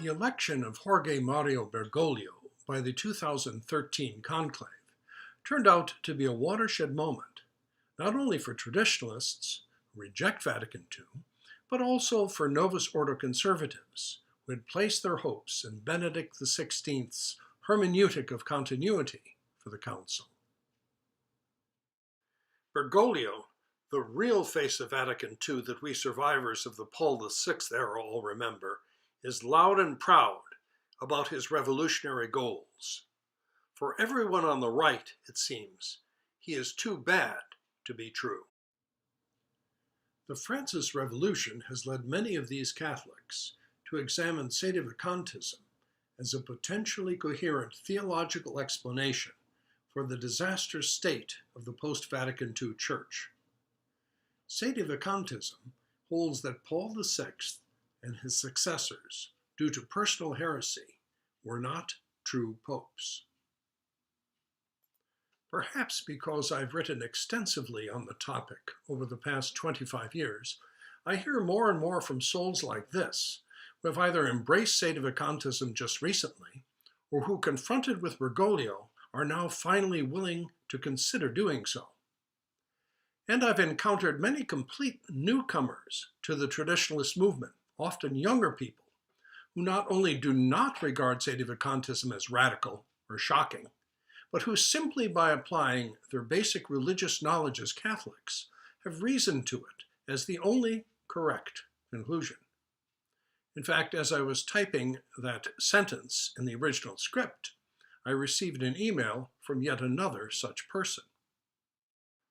The election of Jorge Mario Bergoglio by the 2013 conclave turned out to be a watershed moment, not only for traditionalists who reject Vatican II, but also for Novus Ordo conservatives who had placed their hopes in Benedict XVI's hermeneutic of continuity for the Council. Bergoglio, the real face of Vatican II that we survivors of the Paul VI era all remember, is loud and proud about his revolutionary goals. For everyone on the right, it seems, he is too bad to be true. The Francis Revolution has led many of these Catholics to examine Sedevacantism as a potentially coherent theological explanation for the disastrous state of the post-Vatican II Church. Sedevacantism holds that Paul VI and his successors, due to personal heresy, were not true popes. Perhaps because I've written extensively on the topic over the past 25 years, I hear more and more from souls like this, who have either embraced Sedevacantism just recently, or who, confronted with Bergoglio, are now finally willing to consider doing so. And I've encountered many complete newcomers to the traditionalist movement, often younger people, who not only do not regard Sedevacantism as radical or shocking, but who simply by applying their basic religious knowledge as Catholics have reasoned to it as the only correct conclusion. In fact, as I was typing that sentence in the original script, I received an email from yet another such person.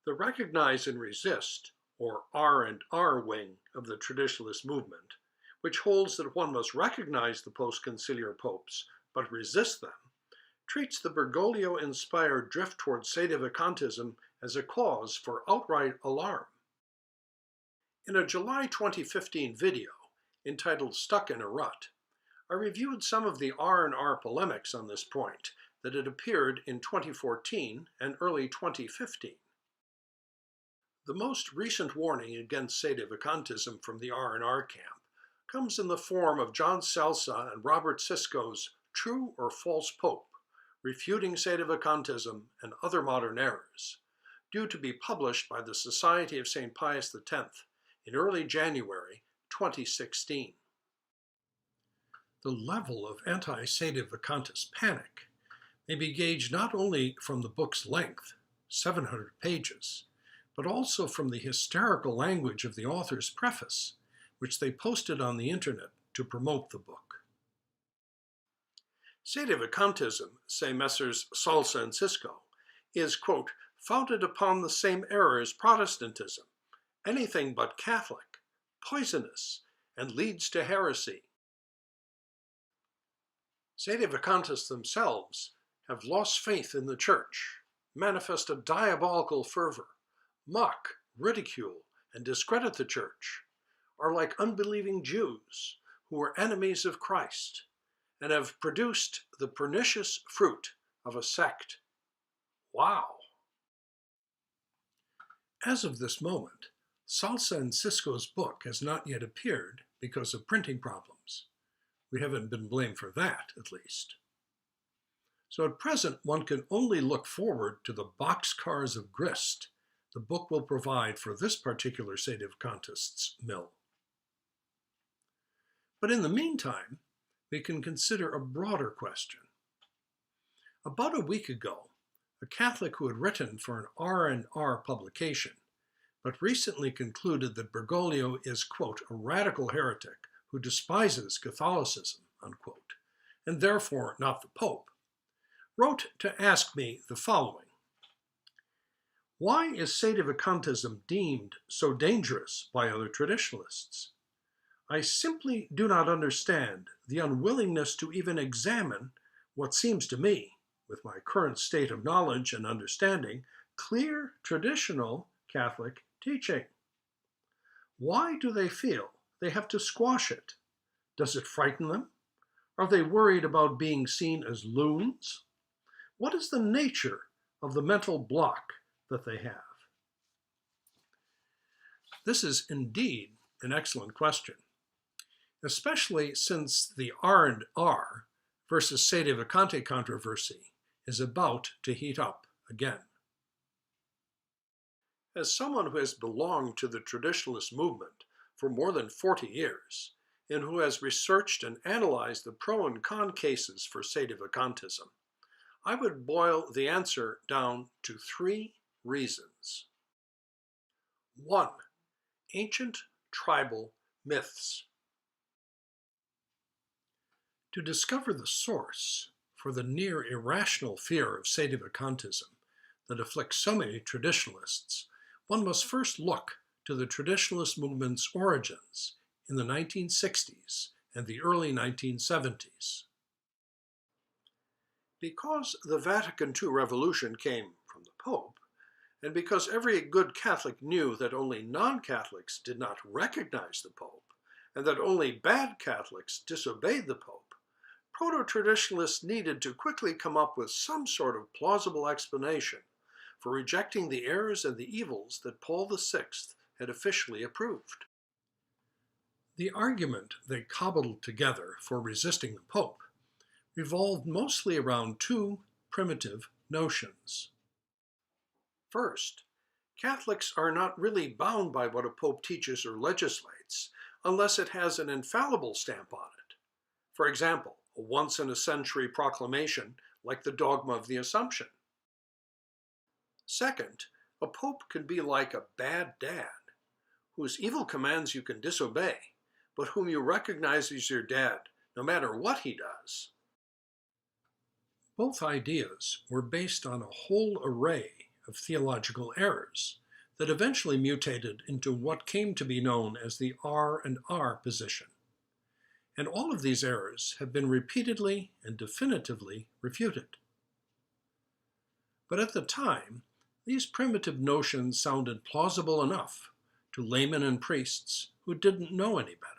The Recognize and Resist, or R&R wing of the traditionalist movement, which holds that one must recognize the post-conciliar popes but resist them, treats the Bergoglio-inspired drift towards Sedevacantism as a cause for outright alarm. In a July 2015 video entitled Stuck in a Rut, I reviewed some of the R&R polemics on this point that had appeared in 2014 and early 2015. The most recent warning against Sedevacantism from the R&R camp comes in the form of John Celsa and Robert Sisko's True or False Pope, Refuting Sedevacantism and Other Modern Errors, due to be published by the Society of St. Pius X in early January 2016. The level of anti-Sedevacantist panic may be gauged not only from the book's length, 700 pages, but also from the hysterical language of the author's preface, which they posted on the internet to promote the book. Sedevacantism, say Messrs. Salsa and Sisko, is, quote, founded upon the same error as Protestantism, anything but Catholic, poisonous, and leads to heresy. Sedevacantists themselves have lost faith in the Church, manifest a diabolical fervor, mock, ridicule, and discredit the Church, are like unbelieving Jews who are enemies of Christ and have produced the pernicious fruit of a sect. Wow! As of this moment, Salsa and Sisko's book has not yet appeared because of printing problems. We haven't been blamed for that, at least. So at present, one can only look forward to the boxcars of grist the book will provide for this particular Sedevacantist's mill. But in the meantime, we can consider a broader question. About a week ago, a Catholic who had written for an R&R publication, but recently concluded that Bergoglio is, quote, a radical heretic who despises Catholicism, unquote, and therefore not the Pope, wrote to ask me the following. Why is Sedevacantism deemed so dangerous by other traditionalists? I simply do not understand the unwillingness to even examine what seems to me, with my current state of knowledge and understanding, clear traditional Catholic teaching. Why do they feel they have to squash it? Does it frighten them? Are they worried about being seen as loons? What is the nature of the mental block that they have? This is indeed an excellent question. especially since the R&R versus Sedevacante controversy is about to heat up again. As someone who has belonged to the traditionalist movement for more than 40 years, and who has researched and analyzed the pro and con cases for Sedevacantism, I would boil the answer down to 3 reasons. 1. Ancient tribal myths. To discover the source for the near irrational fear of Sedevacantism that afflicts so many traditionalists, one must first look to the traditionalist movement's origins in the 1960s and the early 1970s. Because the Vatican II revolution came from the Pope, and because every good Catholic knew that only non-Catholics did not recognize the Pope, and that only bad Catholics disobeyed the Pope, proto-traditionalists needed to quickly come up with some sort of plausible explanation for rejecting the errors and the evils that Paul VI had officially approved. The argument they cobbled together for resisting the Pope revolved mostly around 2 primitive notions. First, Catholics are not really bound by what a Pope teaches or legislates unless it has an infallible stamp on it. For example, a once-in-a-century proclamation like the dogma of the Assumption. Second, a Pope can be like a bad dad, whose evil commands you can disobey, but whom you recognize as your dad no matter what he does. Both ideas were based on a whole array of theological errors that eventually mutated into what came to be known as the R&R position. And all of these errors have been repeatedly and definitively refuted. But at the time, these primitive notions sounded plausible enough to laymen and priests who didn't know any better.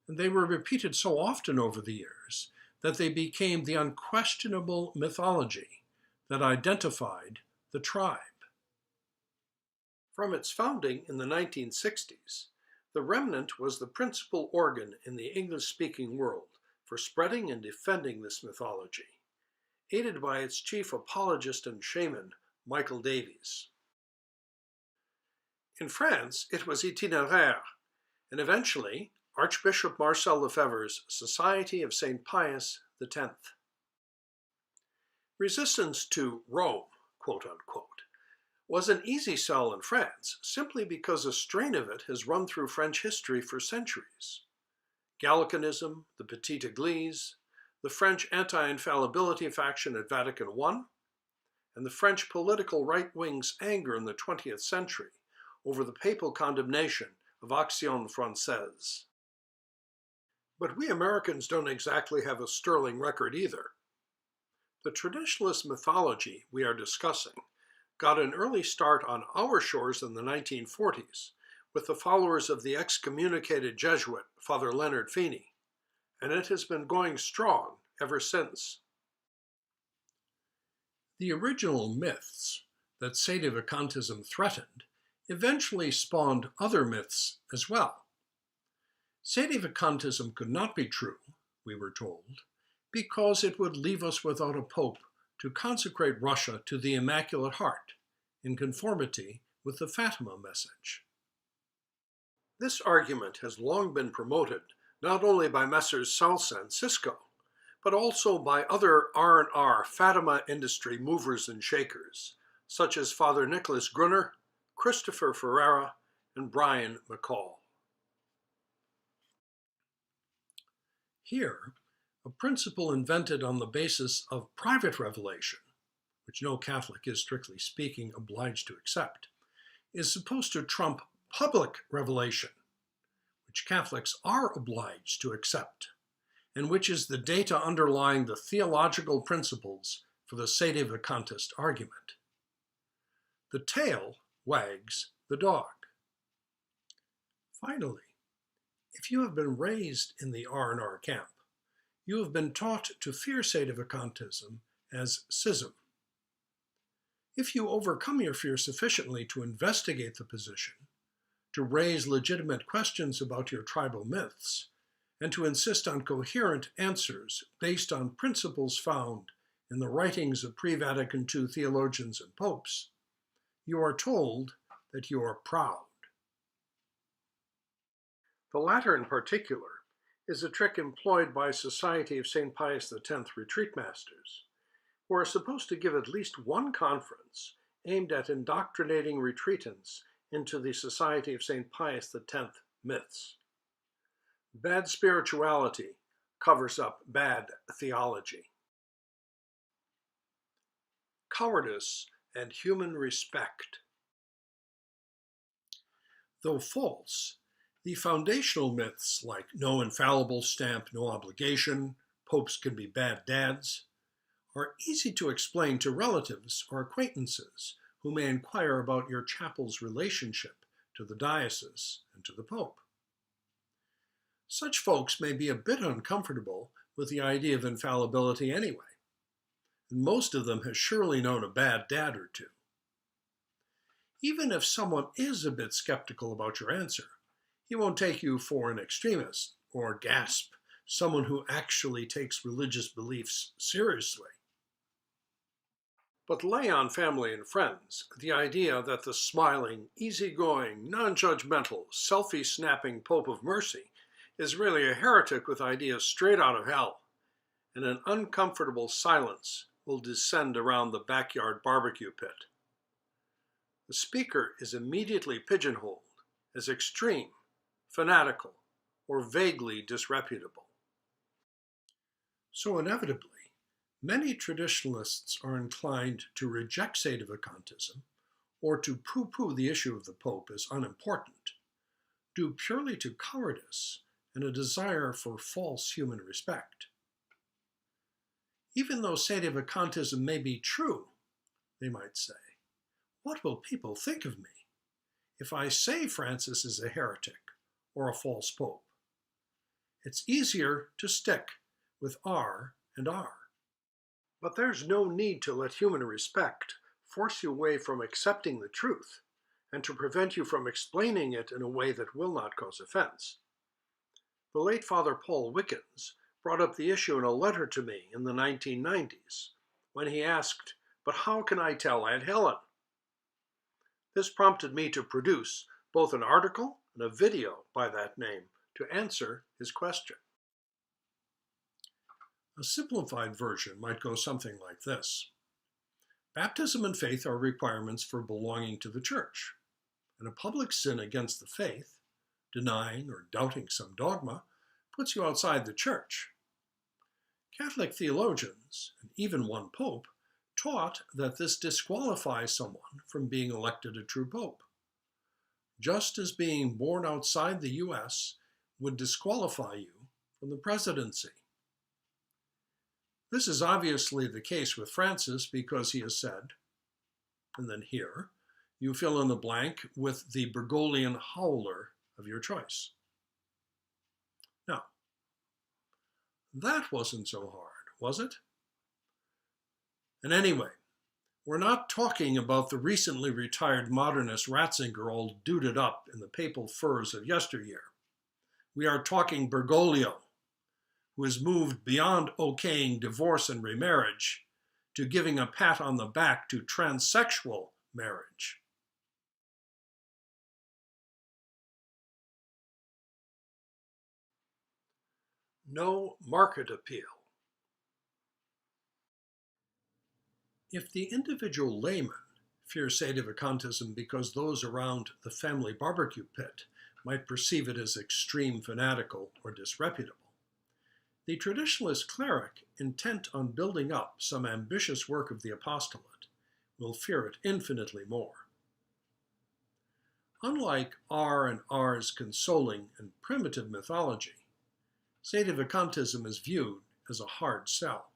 And they were repeated so often over the years that they became the unquestionable mythology that identified the tribe. From its founding in the 1960s, the Remnant was the principal organ in the English-speaking world for spreading and defending this mythology, aided by its chief apologist and shaman, Michael Davies. In France, it was Itinéraire, and eventually Archbishop Marcel Lefebvre's Society of St. Pius X. Resistance to Rome, quote-unquote, was an easy sell in France simply because a strain of it has run through French history for centuries. Gallicanism, the Petite Église, the French anti-infallibility faction at Vatican I, and the French political right-wing's anger in the 20th century over the papal condemnation of Action Française. But we Americans don't exactly have a sterling record either. The traditionalist mythology we are discussing got an early start on our shores in the 1940s with the followers of the excommunicated Jesuit Father Leonard Feeney, and it has been going strong ever since. The original myths that Sedevacantism threatened eventually spawned other myths as well. Sedevacantism could not be true, we were told, because it would leave us without a pope to consecrate Russia to the Immaculate Heart, in conformity with the Fatima message. This argument has long been promoted not only by Messrs. Salsa and Cisco, but also by other R&R Fatima industry movers and shakers, such as Father Nicholas Grunner, Christopher Ferreira, and Brian McCall. Here, a principle invented on the basis of private revelation, which no Catholic is strictly speaking obliged to accept, is supposed to trump public revelation, which Catholics are obliged to accept, and which is the data underlying the theological principles for the Sedevacantist argument. The tail wags the dog. Finally, if you have been raised in the R&R camp, you have been taught to fear Sedevacantism as schism. If you overcome your fear sufficiently to investigate the position, to raise legitimate questions about your tribal myths, and to insist on coherent answers based on principles found in the writings of pre-Vatican II theologians and popes, you are told that you are proud. The latter in particular is a trick employed by Society of St. Pius X retreat masters, who are supposed to give at least one conference aimed at indoctrinating retreatants into the Society of St. Pius X myths. Bad spirituality covers up bad theology. Cowardice and human respect. Though false, the foundational myths like no infallible stamp, no obligation, popes can be bad dads, are easy to explain to relatives or acquaintances who may inquire about your chapel's relationship to the diocese and to the Pope. Such folks may be a bit uncomfortable with the idea of infallibility anyway, and most of them have surely known a bad dad or two. Even if someone is a bit skeptical about your answer, he won't take you for an extremist or, gasp, someone who actually takes religious beliefs seriously. But lay on family and friends the idea that the smiling, easygoing, non-judgmental, selfie-snapping Pope of Mercy is really a heretic with ideas straight out of hell, and an uncomfortable silence will descend around the backyard barbecue pit. The speaker is immediately pigeonholed as extreme, fanatical, or vaguely disreputable. So inevitably, many traditionalists are inclined to reject Sedevacantism or to poo-poo the issue of the Pope as unimportant, due purely to cowardice and a desire for false human respect. Even though Sedevacantism may be true, they might say, what will people think of me if I say Francis is a heretic or a false pope? It's easier to stick with R and R. But there's no need to let human respect force you away from accepting the truth and to prevent you from explaining it in a way that will not cause offense. The late Father Paul Wickens brought up the issue in a letter to me in the 1990s when he asked, "But how can I tell Aunt Helen?" This prompted me to produce both an article and a video by that name to answer his question. A simplified version might go something like this. Baptism and faith are requirements for belonging to the Church, and a public sin against the faith, denying or doubting some dogma, puts you outside the Church. Catholic theologians, and even one pope, taught that this disqualifies someone from being elected a true pope, just as being born outside the U.S. would disqualify you from the presidency. This is obviously the case with Francis because he has said, and then here, you fill in the blank with the Bergoglian howler of your choice. Now, that wasn't so hard, was it? And anyway, we're not talking about the recently retired modernist Ratzinger all duded up in the papal furs of yesteryear. We are talking Bergoglio, who has moved beyond okaying divorce and remarriage to giving a pat on the back to transsexual marriage. No market appeal. If the individual layman fears Sedevacantism because those around the family barbecue pit might perceive it as extreme, fanatical, or disreputable, the traditionalist cleric intent on building up some ambitious work of the apostolate will fear it infinitely more. Unlike R and R's consoling and primitive mythology, Sedevacantism is viewed as a hard sell.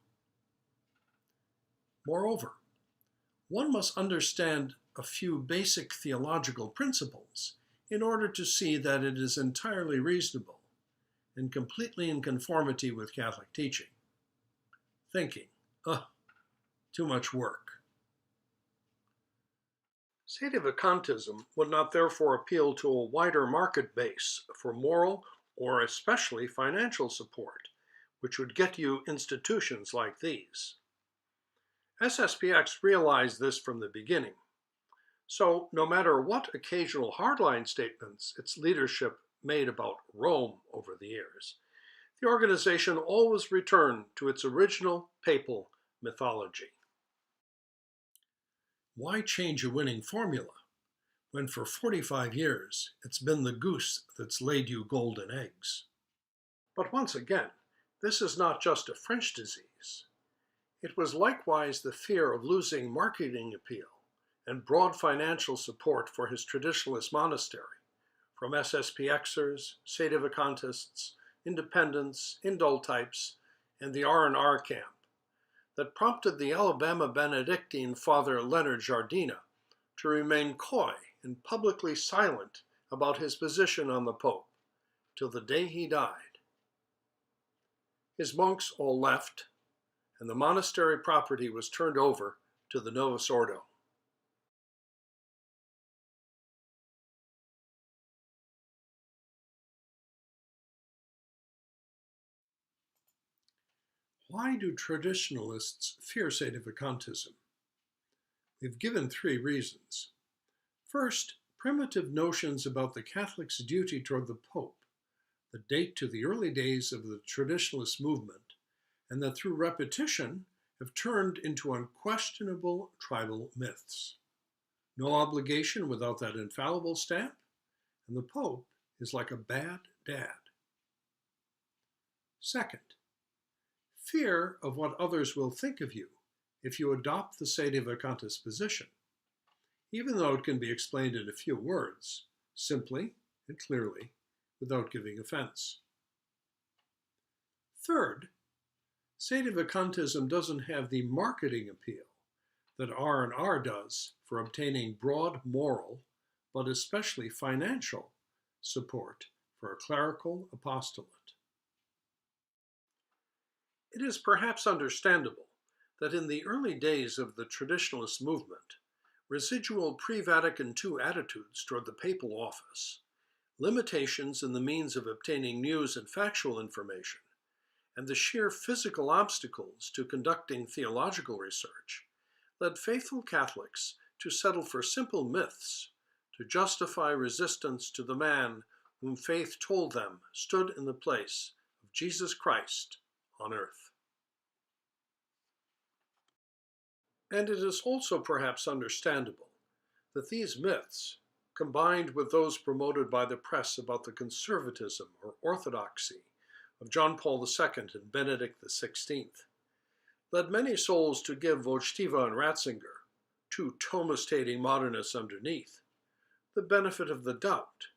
Moreover, one must understand a few basic theological principles in order to see that it is entirely reasonable and completely in conformity with Catholic teaching. Thinking, too much work. Sedevacantism would not therefore appeal to a wider market base for moral or especially financial support, which would get you institutions like these. SSPX realized this from the beginning. So, no matter what occasional hardline statements its leadership made about Rome over the years, the organization always returned to its original papal mythology. Why change a winning formula when for 45 years it's been the goose that's laid you golden eggs? But once again, this is not just a French disease. It was likewise the fear of losing marketing appeal and broad financial support for his traditionalist monastery from SSPXers, Sedevacantists, independents, indult types, and the R&R camp that prompted the Alabama Benedictine Father Leonard Jardina to remain coy and publicly silent about his position on the Pope till the day he died. His monks all left, and the monastery property was turned over to the Novus Ordo. Why do traditionalists fear Sedevacantism? We've given 3 reasons. First, primitive notions about the Catholic's duty toward the Pope that date to the early days of the traditionalist movement, and that through repetition have turned into unquestionable tribal myths. No obligation without that infallible stamp, and the Pope is like a bad dad. Second, fear of what others will think of you if you adopt the Sedevacantist position, even though it can be explained in a few words, simply and clearly, without giving offense. Third, Sedevacantism doesn't have the marketing appeal that R&R does for obtaining broad moral, but especially financial, support for a clerical apostolate. It is perhaps understandable that in the early days of the traditionalist movement, residual pre-Vatican II attitudes toward the papal office, limitations in the means of obtaining news and factual information, and the sheer physical obstacles to conducting theological research led faithful Catholics to settle for simple myths to justify resistance to the man whom faith told them stood in the place of Jesus Christ on earth. And it is also perhaps understandable that these myths, combined with those promoted by the press about the conservatism or orthodoxy of John Paul II and Benedict XVI, led many souls to give Wojtyła and Ratzinger, 2 Thomistating modernists underneath, the benefit of the doubt,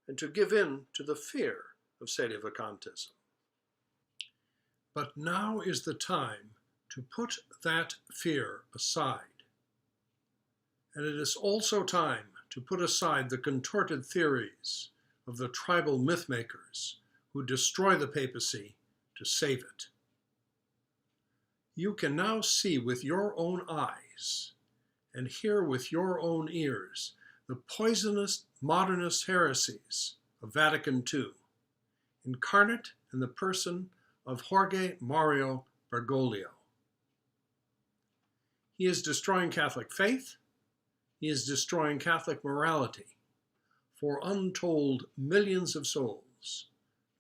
and to give in to the fear of Sedevacantism. But now is the time to put that fear aside. And it is also time to put aside the contorted theories of the tribal mythmakers who destroy the papacy to save it. You can now see with your own eyes and hear with your own ears the poisonous modernist heresies of Vatican II, incarnate in the person of Jorge Mario Bergoglio. He is destroying Catholic faith. He is destroying Catholic morality for untold millions of souls,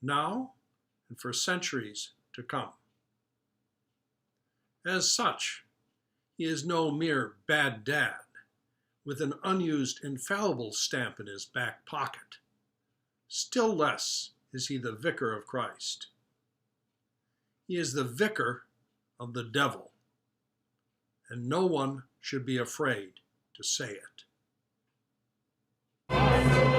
now and for centuries to come. As such, he is no mere bad dad with an unused infallible stamp in his back pocket. Still less is he the vicar of Christ. He is the vicar of the devil, and no one should be afraid to say it.